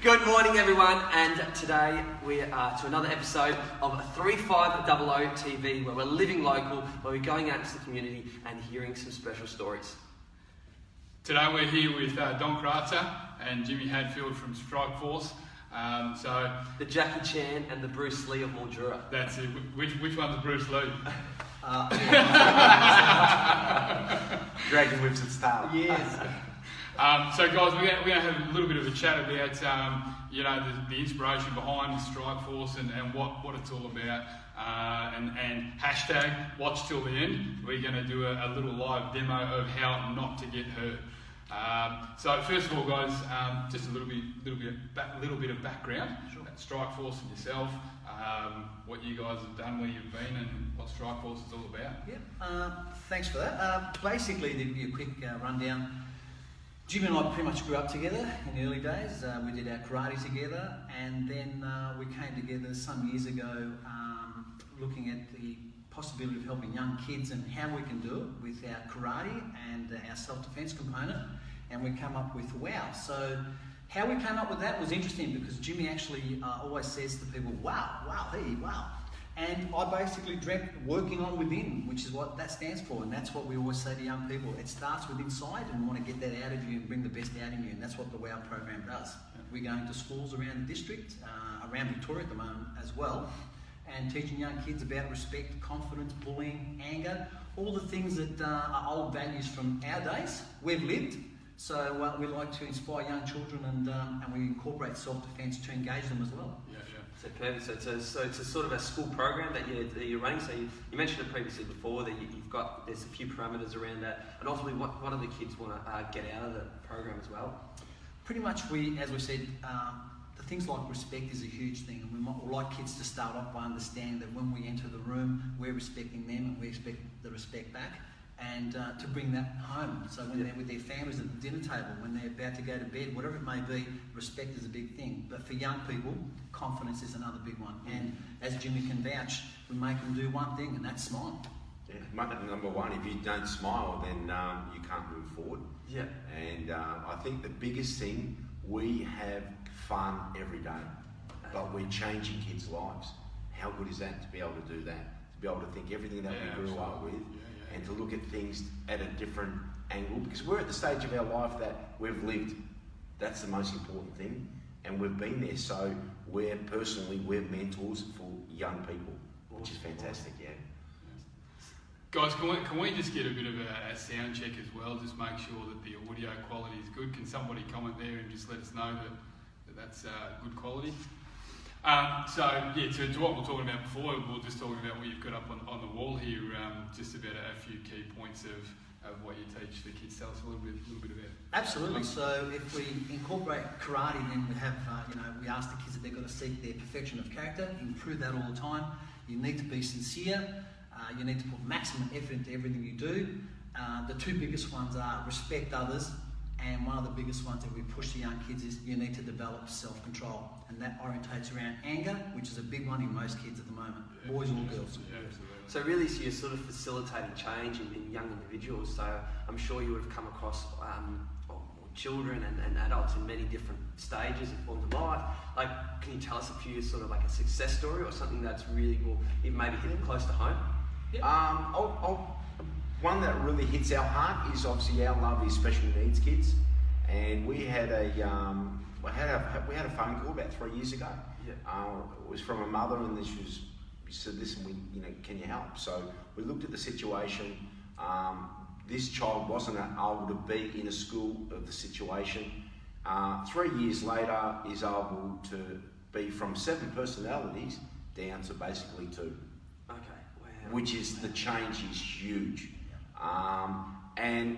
Good morning, everyone, and today we are to another episode of 3500 TV, where we're living local, where we're going out into the community and hearing some special stories. Today we're here with Don Carraza and Jimmy Hadfield from Strike Force. The Jackie Chan and the Bruce Lee of Mildura. That's it. Which one's Bruce Lee? Dragon whips its tail. Yes. So guys, we're going to have a little bit of a chat about the inspiration behind the Strike Force and what it's all about, and hashtag watch till the end. We're going to do a little live demo of how not to get hurt. So first of all, guys, just a little bit of background. Sure. Strike Force and yourself, what you guys have done, where you've been, and what Strike Force is all about. Yeah, thanks for that. Basically, to give you a quick rundown, Jimmy and I pretty much grew up together in the early days. We did our karate together, and then we came together some years ago looking at the possibility of helping young kids and how we can do it with our karate and our self-defense component, and we come up with WOW. So how we came up with that was interesting because Jimmy actually always says to people, wow, hey, wow. And I basically dreamt working on within, which is what that stands for, and that's what we always say to young people. It starts with inside, and we want to get that out of you and bring the best out in you, and that's what the WOW program does. We're going to schools around the district, around Victoria at the moment as well, and teaching young kids about respect, confidence, bullying, anger, all the things that are old values from our days we've lived. So we like to inspire young children, and we incorporate self-defense to engage them as well. So perfect. So it's a sort of a school program that you're running. So you mentioned it previously before that there's a few parameters around that, and ultimately what do the kids want to get out of the program as well? Pretty much, as we said, the things like respect is a huge thing, and we like kids to start off by understanding that when we enter the room, we're respecting them and we expect the respect back. And to bring that home. So when they're with their families at the dinner table, when they're about to go to bed, whatever it may be, respect is a big thing. But for young people, confidence is another big one. And as Jimmy can vouch, we make them do one thing, and that's smile. Yeah, number one, if you don't smile, then you can't move forward. Yeah. And I think the biggest thing, we have fun every day, but we're changing kids' lives. How good is that to be able to do that? To be able to think everything that we grew up with. And to look at things at a different angle, because we're at the stage of our life that we've lived. That's the most important thing, and we've been there. So we're mentors for young people, which is fantastic. Yeah. Guys, can we just get a bit of a sound check as well? Just make sure that the audio quality is good. Can somebody comment there and just let us know that's good quality? To what we were talking about before, we were just talking about what you've got up on the wall here, just about a few key points of what you teach the kids. Tell us a little bit about it. Absolutely. So if we incorporate karate, then we have, we ask the kids that they've got to seek their perfection of character, improve that all the time. You need to be sincere. You need to put maximum effort into everything you do. The two biggest ones are respect others, and one of the biggest ones that we push to young kids is you need to develop self-control, and that orientates around anger, which is a big one in most kids at the moment, boys or girls. Yeah, absolutely. So really, you're sort of facilitating change in young individuals. So I'm sure you would have come across children and adults in many different stages and forms of life. Like, can you tell us a few sort of like a success story or something that's really, well, even maybe hitting close to home? Yeah. One that really hits our heart is obviously our lovely special needs kids, and we had a phone call about 3 years ago. Yeah. It was from a mother, and she said, "Listen, can you help?" So we looked at the situation. This child wasn't able to be in a school of the situation. 3 years later, is able to be from 7 personalities down to basically 2. Okay. Wow. Which is the change is huge. And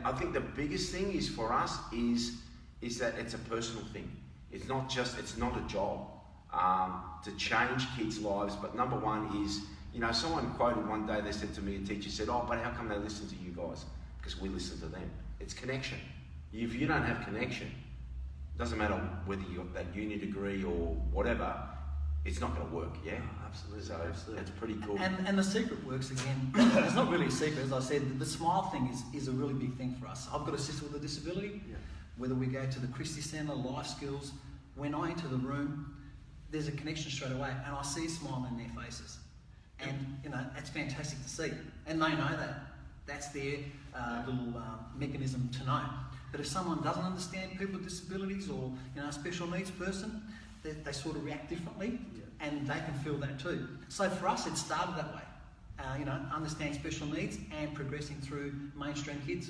I think the biggest thing is for us is that it's a personal thing. It's not a job to change kids' lives. But number one is, someone quoted one day, they said to me, a teacher said, "Oh, but how come they listen to you guys?" Because we listen to them. It's connection. If you don't have connection, it doesn't matter whether you got that uni degree or whatever, it's not going to work, yeah? Oh, absolutely. So absolutely. that's pretty cool. And the secret works again. It's not really a secret, as I said. The smile thing is a really big thing for us. I've got a sister with a disability. Yeah. Whether we go to the Christie Centre, Life Skills, when I enter the room, there's a connection straight away, and I see a smile in their faces. And, you know, it's fantastic to see. And they know that. That's their little mechanism to know. But if someone doesn't understand people with disabilities or, you know, a special needs person, they sort of react differently, and they can feel that too. So for us, it started that way. You know, understanding special needs and progressing through mainstream kids.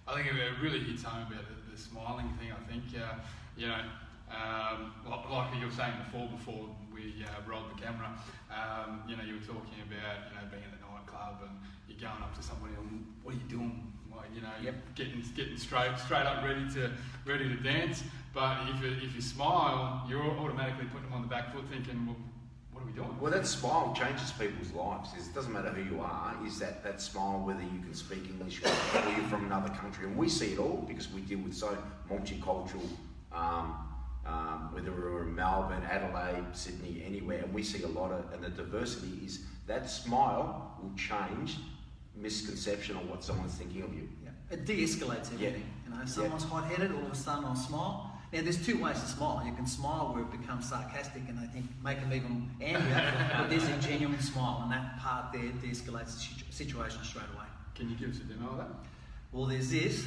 I think it really hits home about the smiling thing. I think, you know, like you were saying before we rolled the camera, you know, you were talking about, you know, being at the nightclub and you're going up to somebody and what are you doing? Like, you know, getting straight up, ready to dance. But if you smile, you're automatically putting them on the back foot, thinking, well, what are we doing? Well, that smile changes people's lives. It doesn't matter who you are. Is that smile, whether you can speak English or you're from another country, and we see it all because we deal with so multicultural. Whether we're in Melbourne, Adelaide, Sydney, anywhere, and we see a lot of, and the diversity is that smile will change misconception on what someone's thinking of you. Yeah. It de-escalates everything. You know, if someone's hot-headed, all of a sudden I'll smile. Now, there's two ways to smile. You can smile where it becomes sarcastic and I think make them even angrier, but there's a genuine smile, and that part there de-escalates the situation straight away. Can you give us a demo of that? Well, there's this,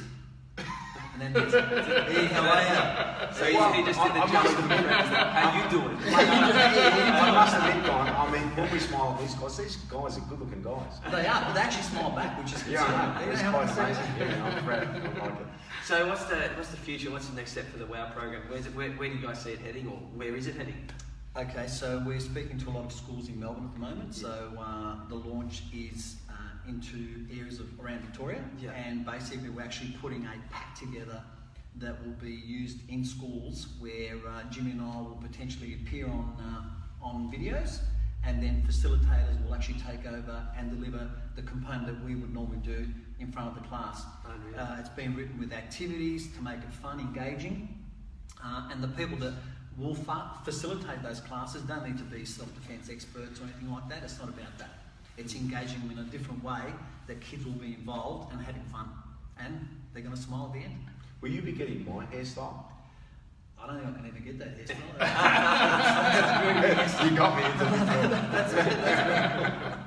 and then there's hey, how are you? So he just did the Justin Bieber. How you doing? I must admit, Don, I mean, when we smile at these guys are good-looking guys. They are, but they actually smile back, which is good. It's quite amazing. Yeah, I'm proud. I like it. So what's the future? What's the next step for the WOW program? Where do you guys see it heading, or where is it heading? Okay, so we're speaking to a lot of schools in Melbourne at the moment. So the launch is into areas around Victoria, and basically we're actually putting a pack together that will be used in schools where Jimmy and I will potentially appear on videos, and then facilitators will actually take over and deliver the component that we would normally do in front of the class. It's been written with activities to make it fun, engaging, and the people that will facilitate those classes don't need to be self-defence experts or anything like that. It's not about that. It's engaging them in a different way that kids will be involved and having fun, and they're going to smile at the end. Will you be getting my hairstyle? I don't think I can ever get that hairstyle. You got me into the That's very cool.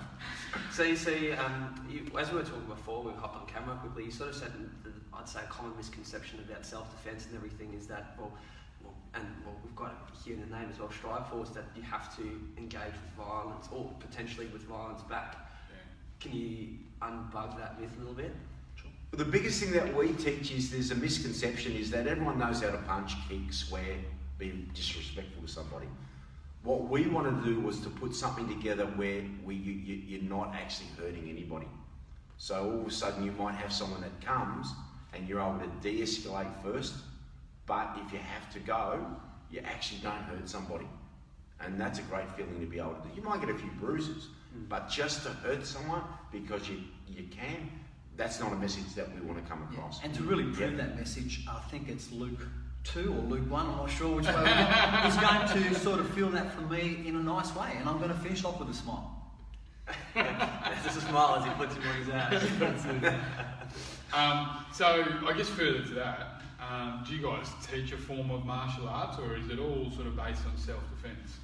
So you see, as we were talking before, we hopped on camera quickly. You sort of said, I'd say, a common misconception about self-defence and everything is that, we've got it here in the name as well, Strike Force, that you have to engage with violence or potentially with violence back. Yeah. Can you unbug that myth a little bit? Sure. The biggest thing that we teach is there's a misconception is that everyone knows how to punch, kick, swear, be disrespectful to somebody. What we wanted to do was to put something together where you're not actually hurting anybody. So all of a sudden you might have someone that comes and you're able to de-escalate first, but if you have to go, you actually don't hurt somebody. And that's a great feeling to be able to do. You might get a few bruises, but just to hurt someone because you can, that's not a message that we want to come across. And to really prove that message, I think it's Luke 2 or Luke 1, I'm not sure which way we're going, is going to sort of feel that from me in a nice way, and I'm going to finish off with a smile. Just a smile as he puts him on his ass. So I guess further to that, do you guys teach a form of martial arts, or is it all sort of based on self-defence?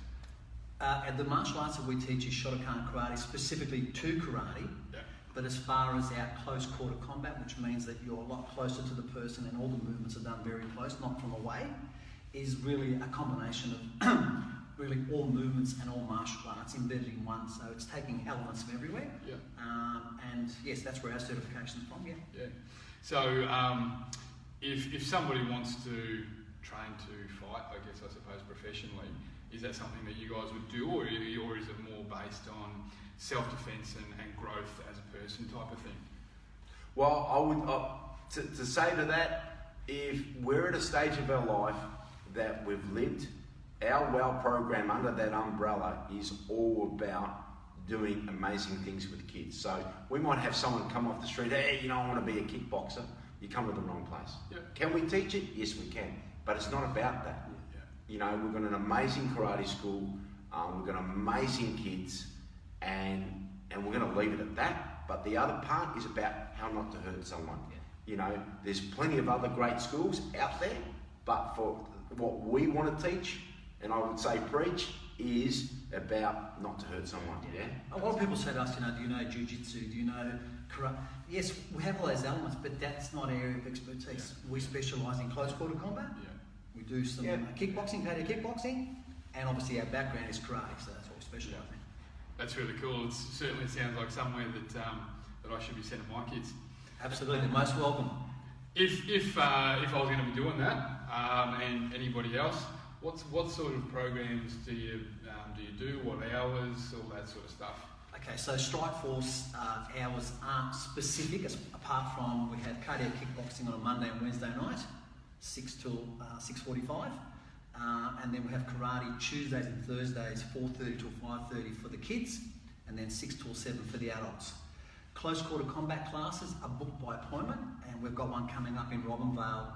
The martial arts that we teach is Shotokan karate, specifically to karate. Yeah. But as far as our close quarter combat, which means that you're a lot closer to the person and all the movements are done very close, not from away, is really a combination of really all movements and all martial arts embedded in one. So it's taking elements from everywhere. Yeah. And yes, that's where our certification is from. Yeah. Yeah. So if somebody wants to train to fight, I guess I suppose professionally, is that something that you guys would do, or is it more based on self-defence and growth as a person type of thing? Well, I would to say to that, if we're at a stage of our life that we've lived, our WOW program under that umbrella is all about doing amazing things with kids. So we might have someone come off the street, hey, I want to be a kickboxer. You come to the wrong place. Yeah. Can we teach it? Yes, we can. But it's not about that. Yeah. We've got an amazing karate school. We've got amazing kids, and we're going to leave it at that. But the other part is about how not to hurt someone. Yeah. There's plenty of other great schools out there, but for what we want to teach, and I would say preach, is about not to hurt someone. Yeah. A lot of people say to us, do you know jiu-jitsu? Do you know karate? Yes, we have all those elements, but that's not our area of expertise. Yeah. We specialise in close quarter combat. Yeah. We do some kickboxing, cardio kickboxing, and obviously our background is karate, so that's what we specialise in. That's really cool. It certainly sounds like somewhere that I should be sending my kids. Absolutely, most welcome. If I was going to be doing that, and anybody else, what sort of programs do you do? What hours? All that sort of stuff. Okay, so Strike Force hours aren't specific, apart from we have cardio kickboxing on a Monday and Wednesday night, 6 till 6:45, and then we have karate Tuesdays and Thursdays, 4:30 till 5:30 for the kids, and then 6 till 7 for the adults. Close quarter combat classes are booked by appointment, and we've got one coming up in Robinvale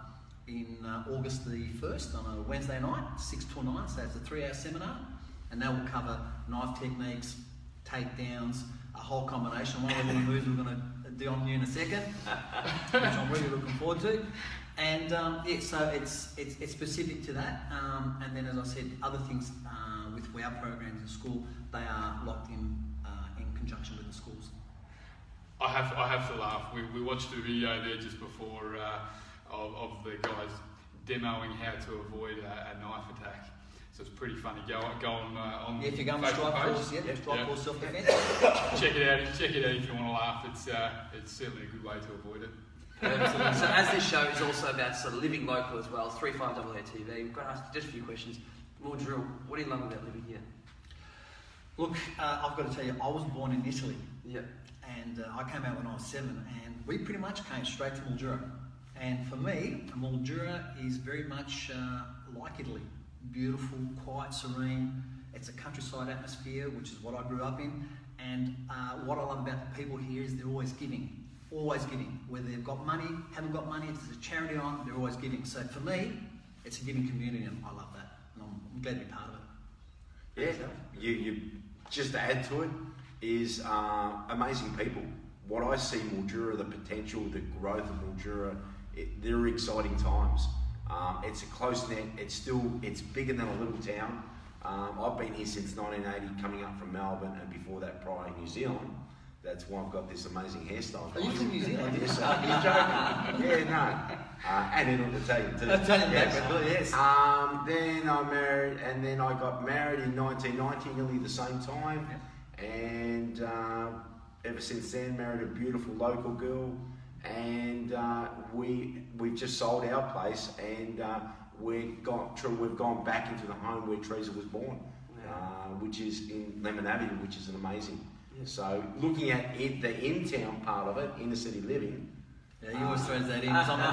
in August the 1st on a Wednesday night, 6 till 9, so it's a 3-hour seminar, and that will cover knife techniques, takedowns, a whole combination. One of the little moves we're going to do on you in a second, which I'm really looking forward to. And so it's specific to that. And then, as I said, other things with our programs in school, they are locked in conjunction with the schools. I have to laugh. We watched a video there just before of the guys demoing how to avoid a knife attack. So it's pretty funny. Go on. If you're going with Strike Force, Strike Force self-defense. Check it out if you want to laugh. It's certainly a good way to avoid it. Absolutely. So as this show is also about sort of living local as well, 35AA TV, we've got to ask just a few questions. Mildura, what do you love about living here? Look, I've got to tell you, I was born in Italy. Yeah. And I came out when I was 7, and we pretty much came straight to Mildura. And for me, Mildura is very much like Italy. Beautiful, quiet, serene. It's a countryside atmosphere, which is what I grew up in. And what I love about the people here is they're always giving. Always giving. Whether they've got money, haven't got money, if there's a charity on, they're always giving. So for me, it's a giving community, and I love that. And I'm glad to be part of it. Yeah, you just to add to it is amazing people. What I see Mildura, the potential, the growth of Mildura, they're exciting times. It's a close net. It's bigger than a little town. I've been here since 1980, coming up from Melbourne, and before that, prior in New Zealand. That's why I've got this amazing hairstyle. Are you from New Zealand? Yes, you're joking. Yeah, no. And in Italian too. Italian, yes. Then I married, and then I got married in 1990, nearly the same time. Yep. And ever since then, married a beautiful local girl. And we've just sold our place, and we've gone back into the home where Teresa was born, which is in Lemon Avenue, which is an amazing. Yeah. So looking at the in-town part of it, inner city living. Yeah, you always throw that in.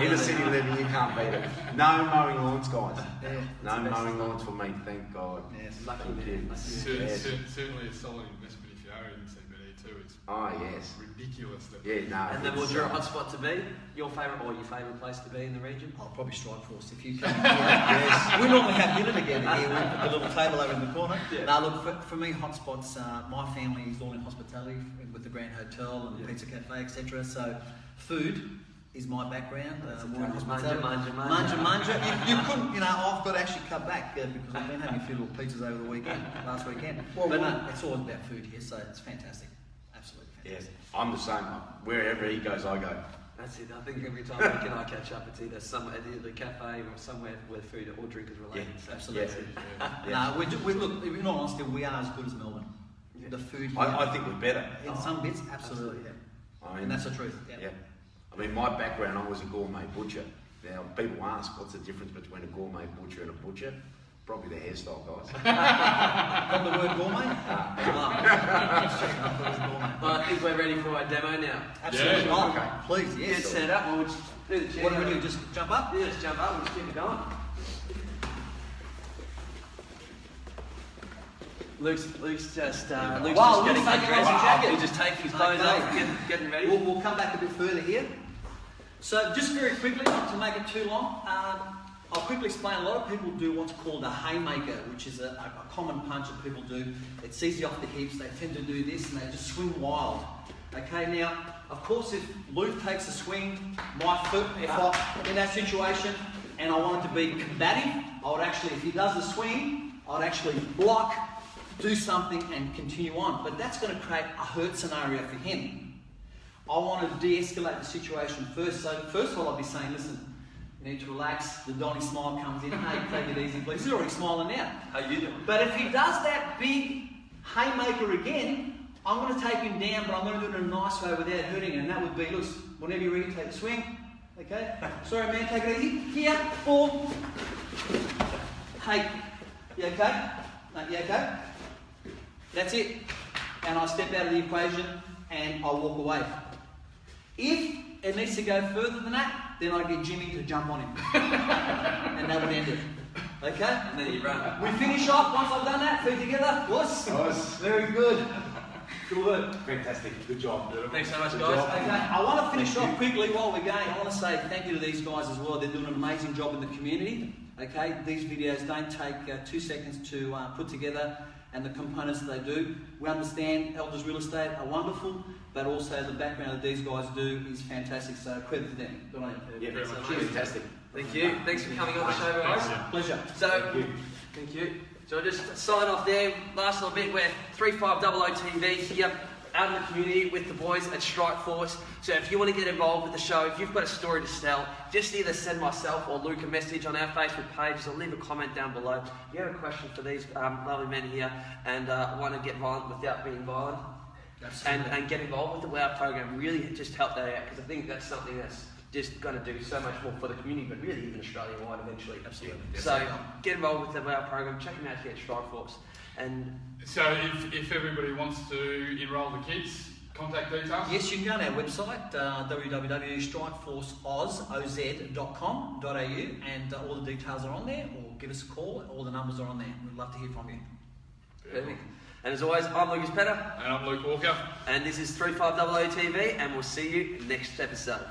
Inner city living, you can't beat it. No mowing lawns, guys. Yeah, no mowing lawns for me, thank God. Yes, lucky man. Certainly a solid investment if you are in CBD too. It's ridiculous. And then Mildura hotspot to be? Your favourite place to be in the region? I'll probably Strike Force if you can. Yes. We normally have dinner together here. We put the little table over in the corner. Yeah. Now look, for me, hotspots. My family is all in hospitality with the Grand Hotel and Pizza Cafe, etc. So food is my background. More in hospitality. Manja. You couldn't, I've got to actually cut back because I've been having a few little pizzas over the last weekend. But no, it's always about food here, so it's fantastic. Absolutely fantastic. Yes, I'm the same. Wherever he goes, I go. That's it. I think every time Rick and I catch up, it's either the cafe or somewhere where food or drink is related. Yeah, so absolutely. No, we look. In all honesty, we are as good as Melbourne. Yeah. The food here. I think we're better. In some bits, absolutely. Yeah. And that's the truth. Yeah. I mean, my background, I was a gourmet butcher. Now, people ask, what's the difference between a gourmet butcher and a butcher? Probably the hairstyle, guys. From the word gourmet? Well, I think we're ready for our demo now. Absolutely. Yeah. Okay. Please, yes. Get set up. We'll just do the chair. What do we do? Just jump up? Yeah, just jump up. We'll just keep it going. Luke's just getting a dressing jacket. He'll just take his clothes off, getting ready. We'll come back a bit further here. So just very quickly, not to make it too long, I'll quickly explain. A lot of people do what's called a haymaker, which is a common punch that people do. It's easy off the hips. They tend to do this and they just swing wild. Okay, now, of course, if Luke takes a swing, my foot, if I'm in that situation, and I want it to be combative, I would actually, if he does the swing, I'd actually block, do something and continue on. But that's going to create a hurt scenario for him. I want to de-escalate the situation first. So first of all, I'll be saying, listen, you need to relax. The Donny smile comes in. Hey, take it easy, please. He's already smiling now. How you doing? But if he does that big haymaker again, I'm going to take him down, but I'm going to do it in a nice way without hurting him. And that would be, look, whenever you're ready, take the swing. Okay? Sorry, man, take it easy. Here, boom. Hey, you okay? No, you okay? That's it. And I step out of the equation and I walk away. If it needs to go further than that, then I get Jimmy to jump on him. And that would end it. Okay? And then you run. We finish off once I've done that. Feet together. Wuss. Nice. Very good. Good work. Fantastic. Good job. Thanks so much, Good guys. job. Okay, I want to finish off quickly while we're going. I want to say thank you to these guys as well. They're doing an amazing job in the community. Okay, these videos don't take 2 seconds to put together, and the components that they do. We understand Elders Real Estate are wonderful, but also the background that these guys do is fantastic. So credit to them. Good on you. Yeah, Thanks so much. fantastic. Thank you. Thanks for coming on the show, guys. Pleasure. So, thank you. So I'll just sign off there. Last little bit, we're 3500 TV here out in the community with the boys at Strike Force. So if you want to get involved with the show, if you've got a story to tell, just either send myself or Luke a message on our Facebook pages or leave a comment down below. If you have a question for these lovely men here and want to get violent without being violent and get involved with the WOW program, really just help that out, because I think that's something that's just going to do so much more for the community, but really even Australia-wide eventually. Absolutely. So get involved with the WOW program, check them out here at Strike Force. And So if everybody wants to enrol the kids, contact details? Yes, you can go on our website, www.strikeforceoz.com.au, and all the details are on there, or give us a call, all the numbers are on there. We'd love to hear from you. perfect. And as always, I'm Lucas Pedder. And I'm Luke Walker. And this is 3500 TV, and we'll see you next episode.